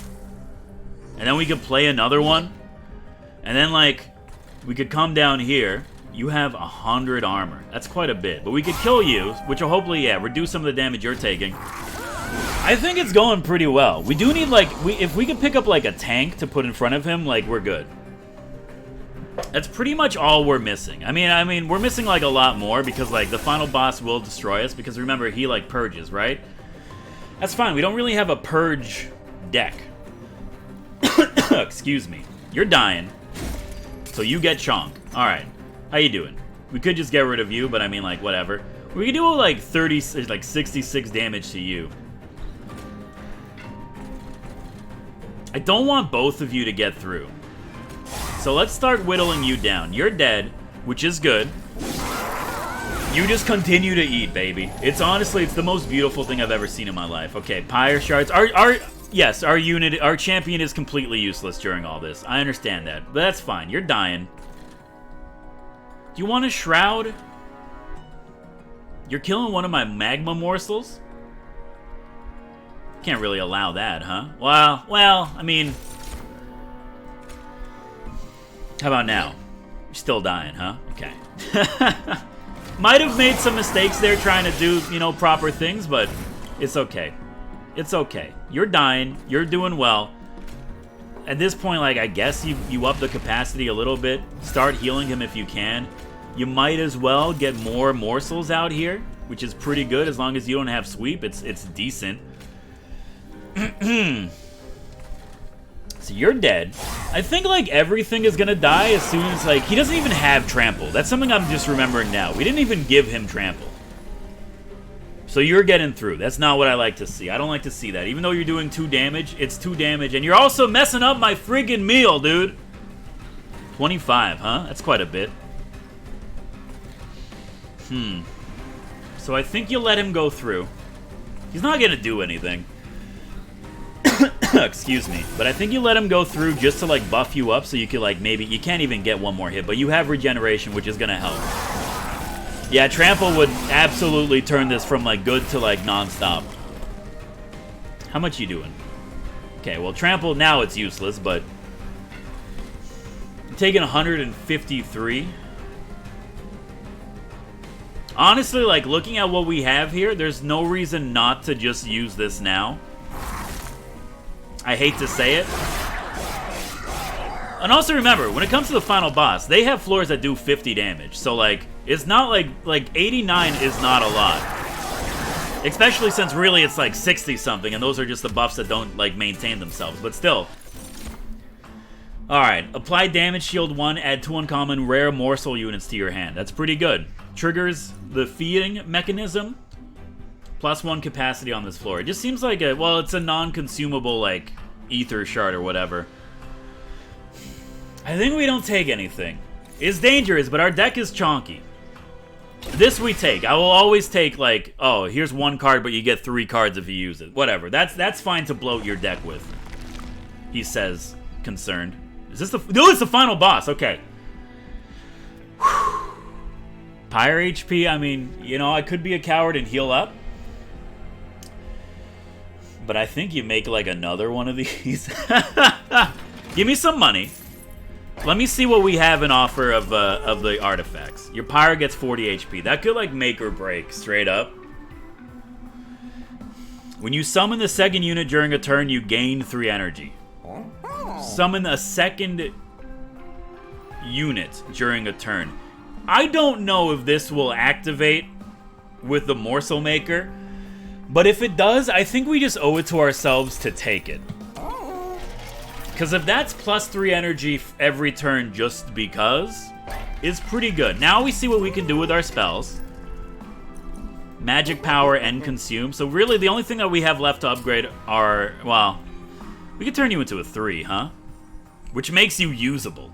And then we could play another one. And then, like, we could come down here. You have 100 armor. That's quite a bit. But we could kill you, which will hopefully, yeah, reduce some of the damage you're taking. I think it's going pretty well. We do need, like, if we could pick up, like, a tank to put in front of him, like, we're good. That's pretty much all we're missing. I mean, we're missing, like, a lot more because, like, the final boss will destroy us because, remember, he, like, purges, right? That's fine. We don't really have a purge deck. Excuse me. You're dying. So you get chonk. Alright. How you doing? We could just get rid of you, but I mean, like, whatever. We could do, like, 66 damage to you. I don't want both of you to get through. So let's start whittling you down. You're dead, which is good. You just continue to eat, baby. It's honestly, it's the most beautiful thing I've ever seen in my life. Okay, pyre shards. Yes, our champion is completely useless during all this. I understand that, but that's fine. You're dying. Do you want a shroud? You're killing one of my magma morsels? Can't really allow that, huh? Well, I mean... How about now? You're still dying, huh? Okay. Might have made some mistakes there trying to do, you know, proper things, but it's okay. It's okay. You're dying. You're doing well. At this point, like, I guess you up the capacity a little bit. Start healing him if you can. You might as well get more morsels out here, which is pretty good as long as you don't have sweep. It's decent. So you're dead. I think, like, everything is gonna die as soon as, like, he doesn't even have trample. That's something I'm just remembering now. We didn't even give him trample. So you're getting through. That's not what I like to see. I don't like to see that. Even though you're doing 2 damage, it's 2 damage. And you're also messing up my friggin' meal, dude. 25, huh? That's quite a bit. So I think you let him go through. He's not gonna do anything. Excuse me. But I think you let him go through just to, like, buff you up so you could, like, maybe... You can't even get one more hit, but you have regeneration, which is gonna help. Yeah, trample would absolutely turn this from, like, good to, like, non-stop. How much you doing? Okay, well, trample, now it's useless, but... I'm taking 153. Honestly, like, looking at what we have here, there's no reason not to just use this now. I hate to say it. And also remember, when it comes to the final boss, they have floors that do 50 damage. So, like, it's not like 89 is not a lot. Especially since really it's like 60-something, and those are just the buffs that don't, like, maintain themselves. But still. Alright, apply damage shield 1, add 2 uncommon rare morsel units to your hand. That's pretty good. Triggers the feeding mechanism. +1 capacity on this floor. It just seems like a, well, it's a non-consumable, like, ether shard or whatever. I think we don't take anything. It's dangerous, but our deck is chonky. This we take. I will always take, like, oh, here's 1 card, but you get 3 cards if you use it. Whatever. That's fine to bloat your deck with. He says, concerned. Is this the... No, it's the final boss. Okay. Pyre HP, I mean, you know, I could be a coward and heal up. But I think you make, like, another one of these. Give me some money. Let me see what we have in offer of the artifacts. Your pyre gets 40 HP. That could, like, make or break, straight up. When you summon the second unit during a turn, you gain 3 energy. Summon a second unit during a turn. I don't know if this will activate with the morsel maker, but if it does, I think we just owe it to ourselves to take it. Because if that's +3 energy every turn just because, it's pretty good. Now we see what we can do with our spells. Magic power and consume. So really the only thing that we have left to upgrade are, well, we could turn you into a 3, huh? Which makes you usable.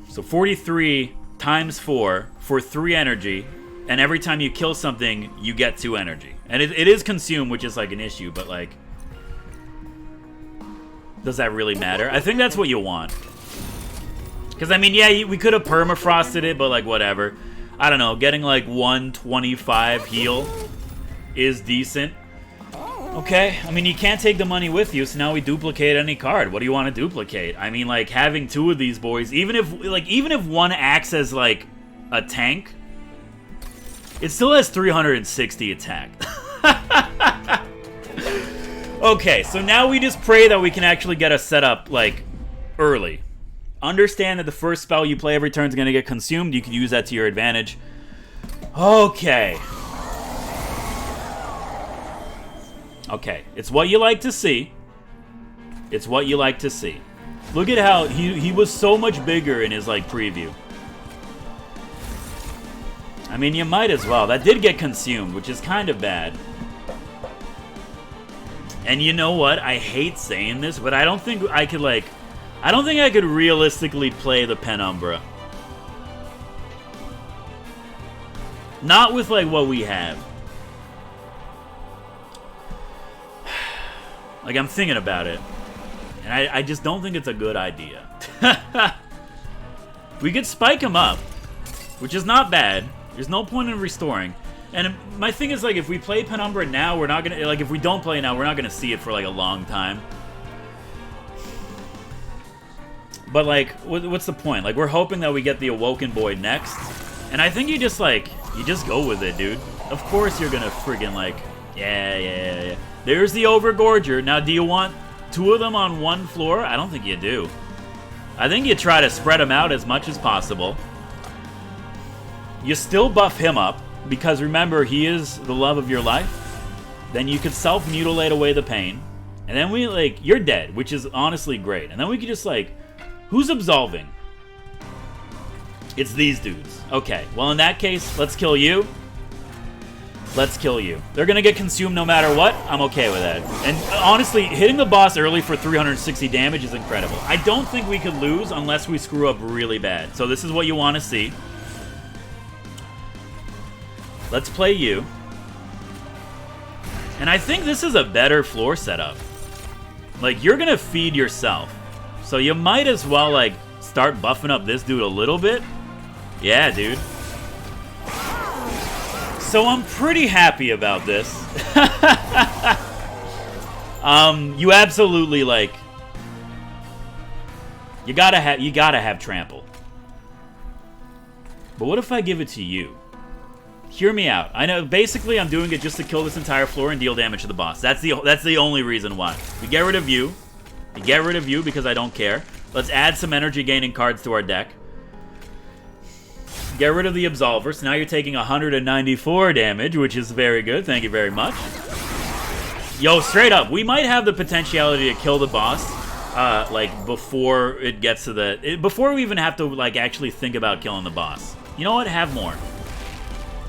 So 43 times 4 for 3 energy, and every time you kill something, you get 2 energy. And it is consume, which is like an issue, but like, does that really matter? I think that's what you want. Because, I mean, yeah, we could have permafrosted it, but, like, whatever. I don't know. Getting, like, 125 heal is decent. Okay. I mean, you can't take the money with you, so now we duplicate any card. What do you want to duplicate? I mean, like, having 2 of these boys, even if one acts as, like, a tank, it still has 360 attack. Okay, so now we just pray that we can actually get a setup, like, early. Understand that the first spell you play every turn is going to get consumed. You can use that to your advantage. Okay. Okay, it's what you like to see. It's what you like to see. Look at how he was so much bigger in his, like, preview. I mean, you might as well. That did get consumed, which is kind of bad. And you know what? I hate saying this, but I don't think I could, like... I don't think I could realistically play the Umbra. Not with, like, what we have. Like, I'm thinking about it. And I just don't think it's a good idea. We could spike him up, which is not bad. There's no point in restoring. And my thing is, like, if we play Umbra now, we're not gonna, like, if we don't play now, we're not gonna see it for, like, a long time. But, like, what's the point? Like, we're hoping that we get the Awoken Boy next. And I think you just, like, you just go with it, dude. Of course you're gonna friggin', like, yeah. There's the Overgorger. Now, do you want 2 of them on 1 floor? I don't think you do. I think you try to spread them out as much as possible. You still buff him up. Because remember, he is the love of your life. Then you could self-mutilate away the pain. And then we, like, you're dead, which is honestly great. And then we could just, like, who's absolving? It's these dudes. Okay, well, in that case, let's kill you. Let's kill you. They're gonna get consumed no matter what. I'm okay with that. And honestly, hitting the boss early for 360 damage is incredible. I don't think we could lose unless we screw up really bad. So this is what you want to see. Let's play you. And I think this is a better floor setup. Like, you're gonna feed yourself. So you might as well, like, start buffing up this dude a little bit. Yeah, dude. So I'm pretty happy about this. You absolutely, like... You gotta have trample. But what if I give it to you? Hear me out. I know, basically, I'm doing it just to kill this entire floor and deal damage to the boss. That's the only reason why. We get rid of you. We get rid of you because I don't care. Let's add some energy gaining cards to our deck. Get rid of the Absolver. So now you're taking 194 damage, which is very good. Thank you very much. Yo, straight up, we might have the potentiality to kill the boss, like, before it gets to the... before we even have to, like, actually think about killing the boss. You know what? Have more.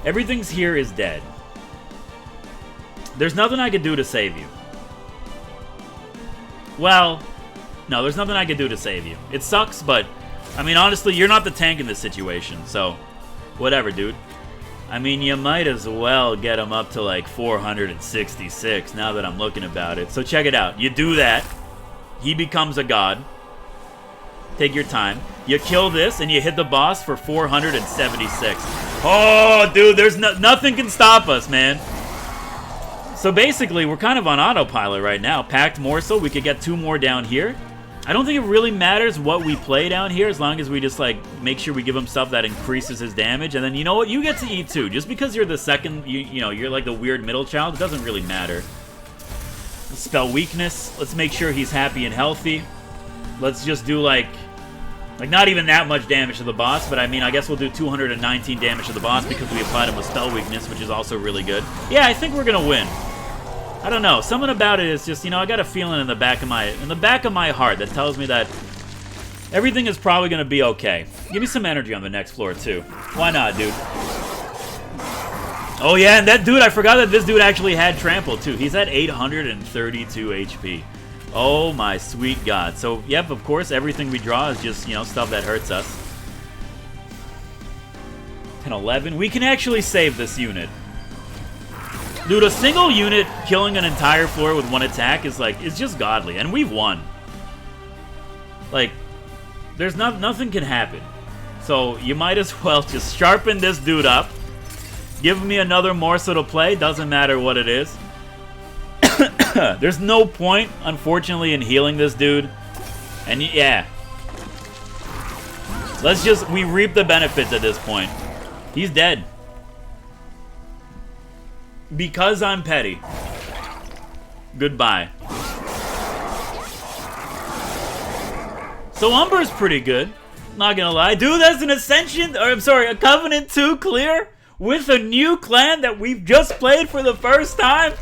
Everything's here is dead. There's nothing I could do to save you. Well, no, there's nothing I could do to save you. It sucks, but, I mean, honestly, you're not the tank in this situation, so whatever, dude. I mean, you might as well get him up to, like, 466 now that I'm looking about it. So check it out. You do that. He becomes a god. Take your time. You kill this, and you hit the boss for 476. Oh, dude, there's nothing can stop us, man. So basically, we're kind of on autopilot right now. Packed morsel, we could get 2 more down here. I don't think it really matters what we play down here, as long as we just, like, make sure we give him stuff that increases his damage. And then, you know what? You get to eat, too. Just because you're the second, you know, you're like the weird middle child, it doesn't really matter. Spell weakness. Let's make sure he's happy and healthy. Let's just do, like, not even that much damage to the boss, but I mean, I guess we'll do 219 damage to the boss because we applied him with spell weakness, which is also really good. Yeah, I think we're gonna win. I don't know. Something about it is just, you know, I got a feeling in the back of my heart that tells me that everything is probably gonna be okay. Give me some energy on the next floor too. Why not, dude? Oh yeah, and that dude, I forgot that this dude actually had trample too. He's at 832 HP. Oh my sweet god. So, yep, of course, everything we draw is just, you know, stuff that hurts us. 10, 11. We can actually save this unit. Dude, a single unit killing an entire floor with 1 attack is, like, it's just godly. And we've won. Like, there's nothing can happen. So, you might as well just sharpen this dude up. Give me another morsel to play. Doesn't matter what it is. There's no point, unfortunately, in healing this dude. And yeah. We reap the benefits at this point. He's dead. Because I'm petty. Goodbye. So Umbra's pretty good. Not gonna lie. Dude, that's an Ascension, or I'm sorry, a Covenant 2 clear with a new clan that we've just played for the first time.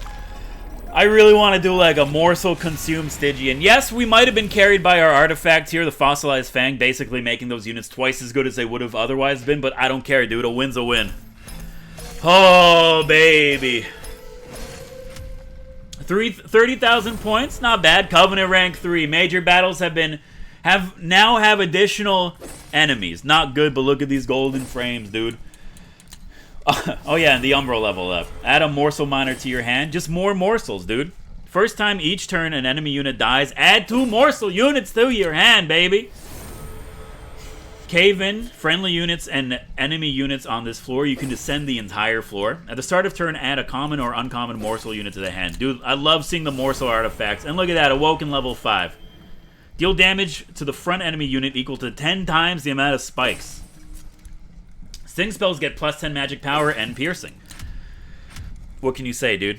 I really want to do like a morsel consume Stygian. Yes, we might have been carried by our artifact here, the Fossilized Fang, basically making those units twice as good as they would have otherwise been, but I don't care, dude. A win's a win. Oh, baby. 30,000 points, not bad. Covenant rank 3. Major battles now have additional enemies. Not good, but look at these golden frames, dude. Oh yeah, and the Umbra level up. Add a morsel miner to your hand. Just more morsels, dude. First time each turn an enemy unit dies, add 2 morsel units to your hand, baby. Cave in, friendly units and enemy units on this floor. You can descend the entire floor. At the start of turn, add a common or uncommon morsel unit to the hand. Dude, I love seeing the morsel artifacts. And look at that, Awoken level 5. Deal damage to the front enemy unit equal to 10 times the amount of spikes. Sting spells get plus 10 magic power and piercing. What can you say, dude?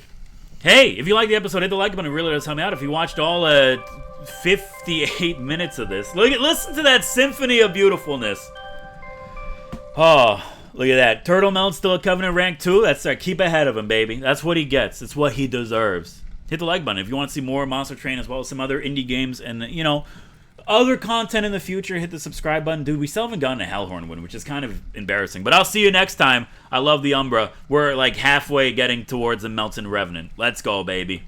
Hey, if you like the episode, hit the like button. It really does help me out. If you watched all 58 minutes of this, listen to that symphony of beautifulness. Oh, look at that. Turtle Melon's still a Covenant rank 2. That's right. Keep ahead of him, baby. That's what he gets. It's what he deserves. Hit the like button if you want to see more Monster Train as well as some other indie games and, you know, other content in the future. Hit the subscribe button. Dude, we still haven't gotten a Hellhorn win, which is kind of embarrassing. But I'll see you next time. I love the Umbra. We're like halfway getting towards the Melton Revenant. Let's go, baby.